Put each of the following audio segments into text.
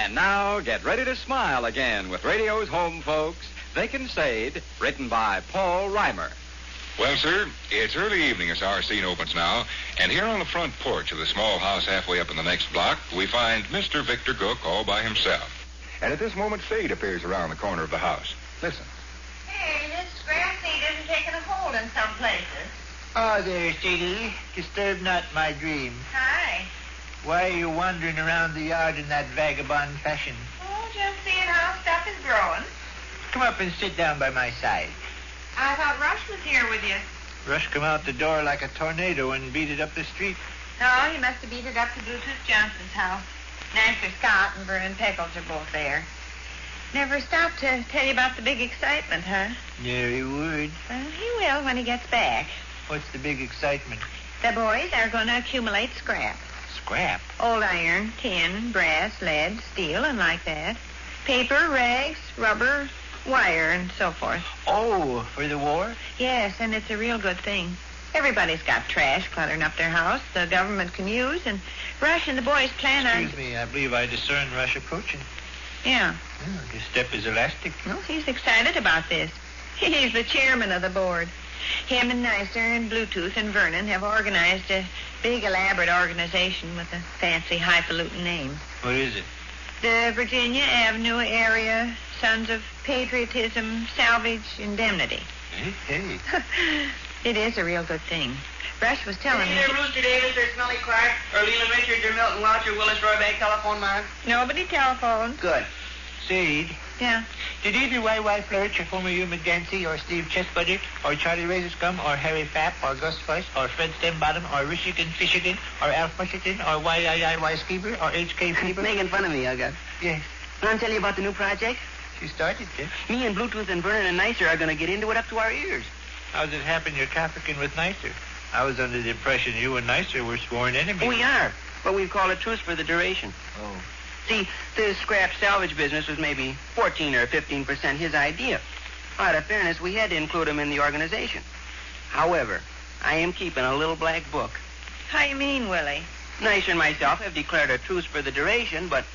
And now, get ready to smile again with radio's home folks, Vic and Sade, written by Paul Reimer. Well, sir, it's early evening as our scene opens now, and here on the front porch of the small house halfway up in the next block, we find Mr. Victor Gook all by himself. And at this moment, Sade appears around the corner of the house. Listen. Hey, this grass seed isn't taking a hold in some places. Oh, there, Sadie. Disturb not my dream. Hi. Why are you wandering around the yard in that vagabond fashion? Oh, just seeing how stuff is growing. Come up and sit down by my side. I thought Rush was here with you. Rush come out the door like a tornado and beat it up the street. No, he must have beat it up to Bluetooth Johnson's house. Nancy Scott and Vernon Peckles are both there. Never stopped to tell you about the big excitement, huh? Yeah, he would. Well, he will when he gets back. What's the big excitement? The boys are going to accumulate scrap. Scrap? Old iron, tin, brass, lead, steel, and like that. Paper, rags, rubber, wire, and so forth. Oh, for the war? Yes, and it's a real good thing. Everybody's got trash cluttering up their house the government can use, and Rush and the boys plan on... Excuse me, I believe I discern Rush approaching. Yeah. Oh, his step is elastic. Well, he's excited about this. He's the chairman of the board. Him and Nicer and Bluetooth and Vernon have organized a big, elaborate organization with a fancy, highfalutin name. What is it? The Virginia Avenue Area Sons of Patriotism Salvage Indemnity. Hey. It is a real good thing. Rush was telling me... Either Rooster Davis or Smelly Clark or Leland Richards or Milton Welch or Willis Royback telephone, Mark? Nobody telephoned. Good. Sade, Yeah. did either Y.Y. Flurch or Homer Hugh McGancy or Steve Chestbutter or Charlie Razorcum or Harry Fapp or Gus Fuss or Fred Stembottom or Rishigan Fisherton or Alf Musherton or Y.I.I.Y. Skeever or H.K. Feeber? Making fun of me, Ugga. Yes. Want to tell you about the new project? She started, Jim. Me and Bluetooth and Vernon and Nicer are going to get into it up to our ears. How's it happen you're trafficking with Nicer? I was under the impression you and Nicer were sworn enemies. We are, but we've called a truce for the duration. Oh. See, this scrap salvage business was maybe 14 or 15% his idea. Out of fairness, we had to include him in the organization. However, I am keeping a little black book. How you mean, Willie? Nicer and myself have declared a truce for the duration, but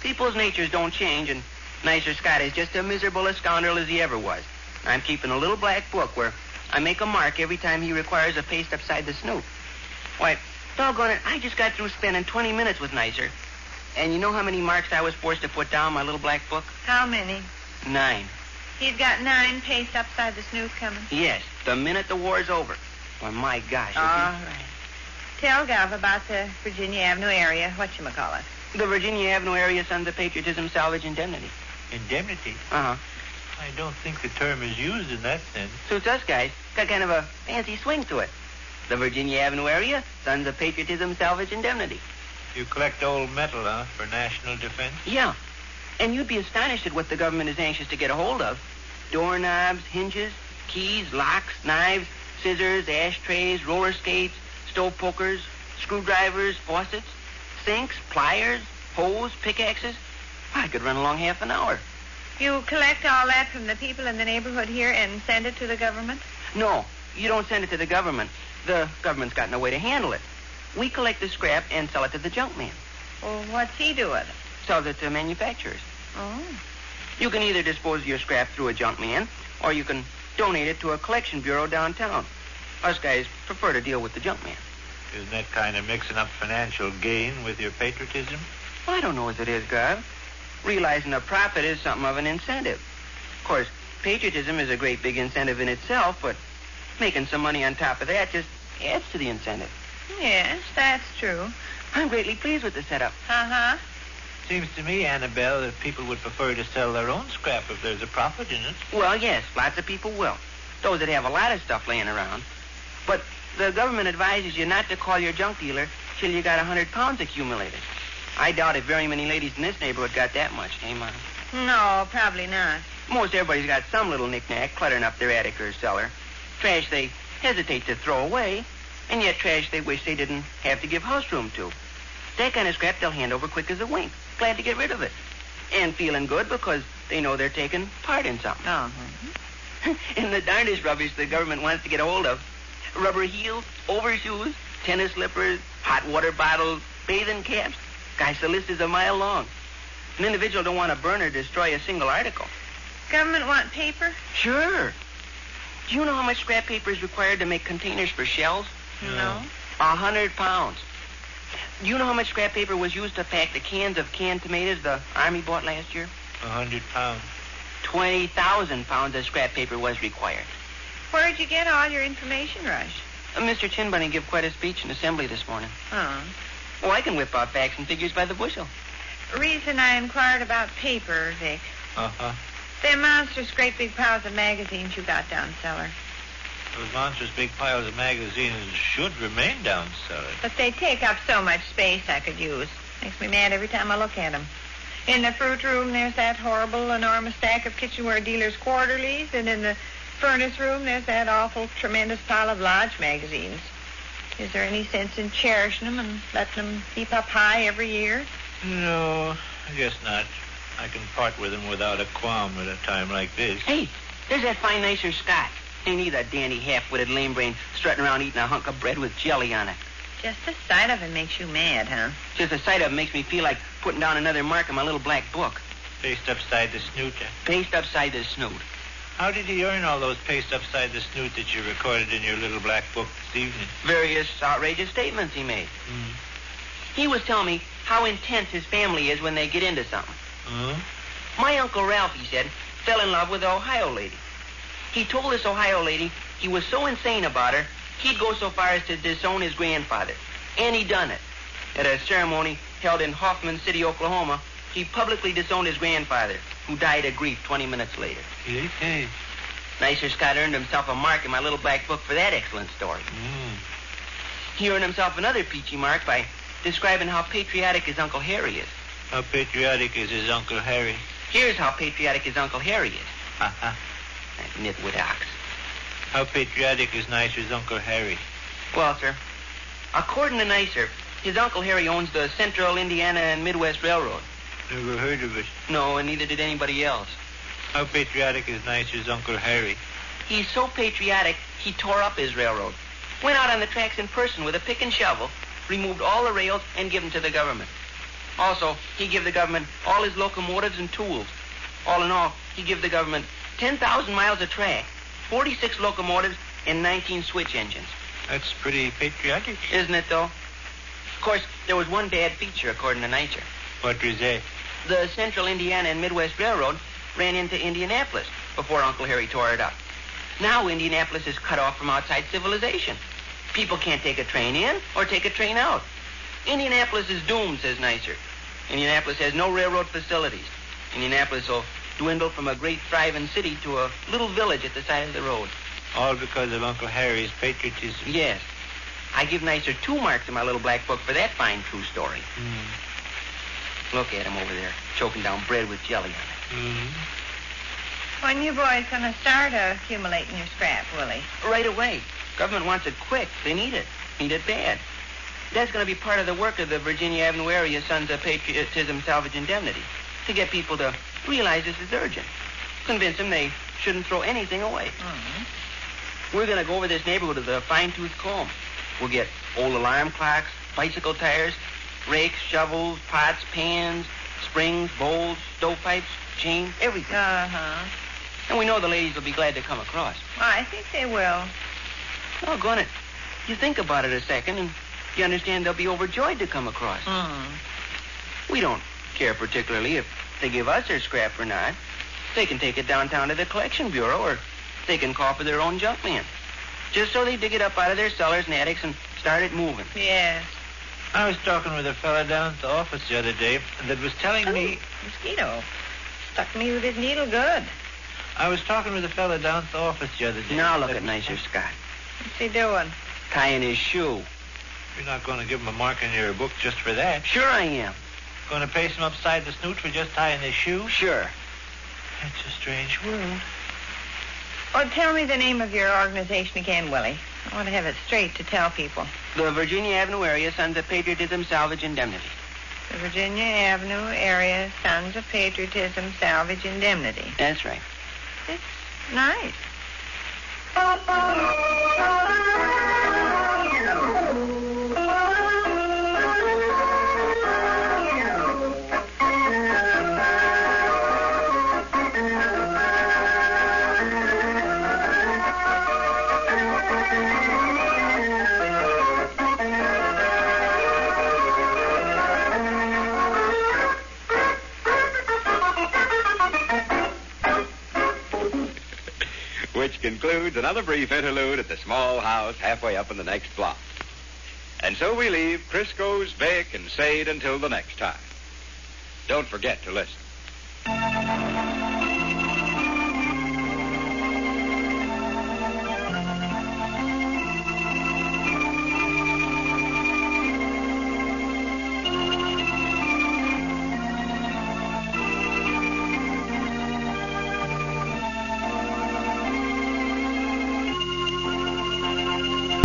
people's natures don't change, and Nicer Scott is just as miserable a scoundrel as he ever was. I'm keeping a little black book where I make a mark every time he requires a paste upside the snoot. Why, doggone it, I just got through spending 20 minutes with Nicer. And you know how many marks I was forced to put down in my little black book? How many? 9. He's got 9 pastes upside the snoot coming. Yes, the minute the war's over. Well, my gosh. All right. Tell Gov about the Virginia Avenue area, whatchamacallit. The Virginia Avenue Area Sons of Patriotism Salvage Indemnity. Indemnity? Uh-huh. I don't think the term is used in that sense. Suits us guys. Got kind of a fancy swing to it. The Virginia Avenue Area Sons of Patriotism Salvage Indemnity. You collect old metal, huh, for national defense? Yeah. And you'd be astonished at what the government is anxious to get a hold of. Doorknobs, hinges, keys, locks, knives, scissors, ashtrays, roller skates, stove pokers, screwdrivers, faucets, sinks, pliers, hoes, pickaxes. I could run along half an hour. You collect all that from the people in the neighborhood here and send it to the government? No, you don't send it to the government. The government's got no way to handle it. We collect the scrap and sell it to the junk man. Well, what's he do with it? Sells it to manufacturers. Oh. You can either dispose of your scrap through a junk man, or you can donate it to a collection bureau downtown. Us guys prefer to deal with the junk man. Isn't that kind of mixing up financial gain with your patriotism? Well, I don't know as it is, Gov. Realizing a profit is something of an incentive. Of course, patriotism is a great big incentive in itself, but making some money on top of that just adds to the incentive. Yes, that's true. I'm greatly pleased with the setup. Uh-huh. Seems to me, Annabelle, that people would prefer to sell their own scrap if there's a profit in it. Well, yes, lots of people will. Those that have a lot of stuff laying around. But the government advises you not to call your junk dealer till you got 100 pounds accumulated. I doubt if very many ladies in this neighborhood got that much, eh, Mom? No, probably not. Most everybody's got some little knick-knack cluttering up their attic or cellar. Trash they hesitate to throw away, and yet trash they wish they didn't have to give house room to. That kind of scrap they'll hand over quick as a wink. Glad to get rid of it. And feeling good because they know they're taking part in something. Uh-huh. And the darndest rubbish the government wants to get a hold of. Rubber heels, overshoes, tennis slippers, hot water bottles, bathing caps. Gosh, the list is a mile long. An individual don't want to burn or destroy a single article. Government want paper? Sure. Do you know how much scrap paper is required to make containers for shells? No. 100 pounds. Do you know how much scrap paper was used to pack the cans of canned tomatoes the Army bought last year? 100 pounds. 20,000 pounds of scrap paper was required. Where'd you get all your information, Rush? Mr. Chin Bunny gave quite a speech in Assembly this morning. Oh. Oh, I can whip out facts and figures by the bushel. Reason I inquired about paper, Vic. Uh-huh. Them monstrous great big piles of magazines you got down cellar. Those monstrous big piles of magazines should remain down cellar. But they take up so much space I could use. Makes me mad every time I look at them. In the fruit room, there's that horrible, enormous stack of kitchenware dealers' quarterlies, and in the furnace room, there's that awful, tremendous pile of Lodge magazines. Is there any sense in cherishing them and letting them keep up high every year? No, I guess not. I can part with them without a qualm at a time like this. Hey, there's that fine nicer Scott. Ain't he the dandy half-witted lame brain strutting around eating a hunk of bread with jelly on it? Just the sight of him makes you mad, huh? Just the sight of him makes me feel like putting down another mark in my little black book. Paste upside the snoot. Paste upside the snoot. How did he earn all those paste upside the snoot that you recorded in your little black book this evening? Various outrageous statements he made. He was telling me how intense his family is when they get into something. My Uncle Ralph, he said, fell in love with an Ohio lady. He told this Ohio lady he was so insane about her, he'd go so far as to disown his grandfather. And he done it. At a ceremony held in Hoffman City, Oklahoma, he publicly disowned his grandfather, who died of grief 20 minutes later. Hey. Nicer Scott earned himself a mark in my little black book for that excellent story. He earned himself another peachy mark by describing how patriotic his Uncle Harry is. How patriotic is his Uncle Harry? Here's how patriotic his Uncle Harry is. Uh-huh. That nitwit ox. How patriotic is Nicer's Uncle Harry? Well, sir, according to Nicer, his Uncle Harry owns the Central Indiana and Midwest Railroad. Never heard of it. No, and neither did anybody else. How patriotic is Nicer's Uncle Harry? He's so patriotic, he tore up his railroad. Went out on the tracks in person with a pick and shovel, removed all the rails, and give them to the government. Also, he gave the government all his locomotives and tools. All in all, he gave the government 10,000 miles of track, 46 locomotives, and 19 switch engines. That's pretty patriotic. Isn't it, though? Of course, there was one bad feature, according to Nicer. What was that? The Central Indiana and Midwest Railroad ran into Indianapolis before Uncle Harry tore it up. Now Indianapolis is cut off from outside civilization. People can't take a train in or take a train out. Indianapolis is doomed, says Nicer. Indianapolis has no railroad facilities. Indianapolis will dwindle from a great thriving city to a little village at the side of the road. All because of Uncle Harry's patriotism. Yes. I give Nicer 2 marks in my little black book for that fine true story. Look at him over there, choking down bread with jelly on it. When you boys gonna start accumulating your scrap, Willie? Right away. Government wants it quick. They need it. Need it bad. That's going to be part of the work of the Virginia Avenue Area Sons of Patriotism Salvage Indemnity, to get people to realize this is urgent. Convince them they shouldn't throw anything away. We're going to go over this neighborhood with a fine-tooth comb. We'll get old alarm clocks, bicycle tires, rakes, shovels, pots, pans, springs, bowls, stovepipes, chains, everything. And we know the ladies will be glad to come across. Well, I think they will. Doggone it. You think about it a second, and you understand they'll be overjoyed to come across. We don't care particularly if they give us their scrap or not. They can take it downtown to the collection bureau, or they can call for their own junk man. Just so they dig it up out of their cellars and attics and start it moving. Yes. I was talking with a fella down at the office the other day that was telling me... Mosquito. Stuck me with his needle good. I was talking with a fella down at the office the other day. Now look at Nicer Scott. What's he doing? Tying his shoe. You're not going to give him a mark in your book just for that. Sure I am. Going to paste him upside the snoot for just tying his shoe? Sure. That's a strange world. Oh, tell me the name of your organization again, Willie. I want to have it straight to tell people. The Virginia Avenue Area Sons of Patriotism Salvage Indemnity. The Virginia Avenue Area Sons of Patriotism Salvage Indemnity. That's right. It's nice. which concludes another brief interlude at the small house halfway up in the next block. And so we leave Crisco's Vic and Sade until the next time. Don't forget to listen.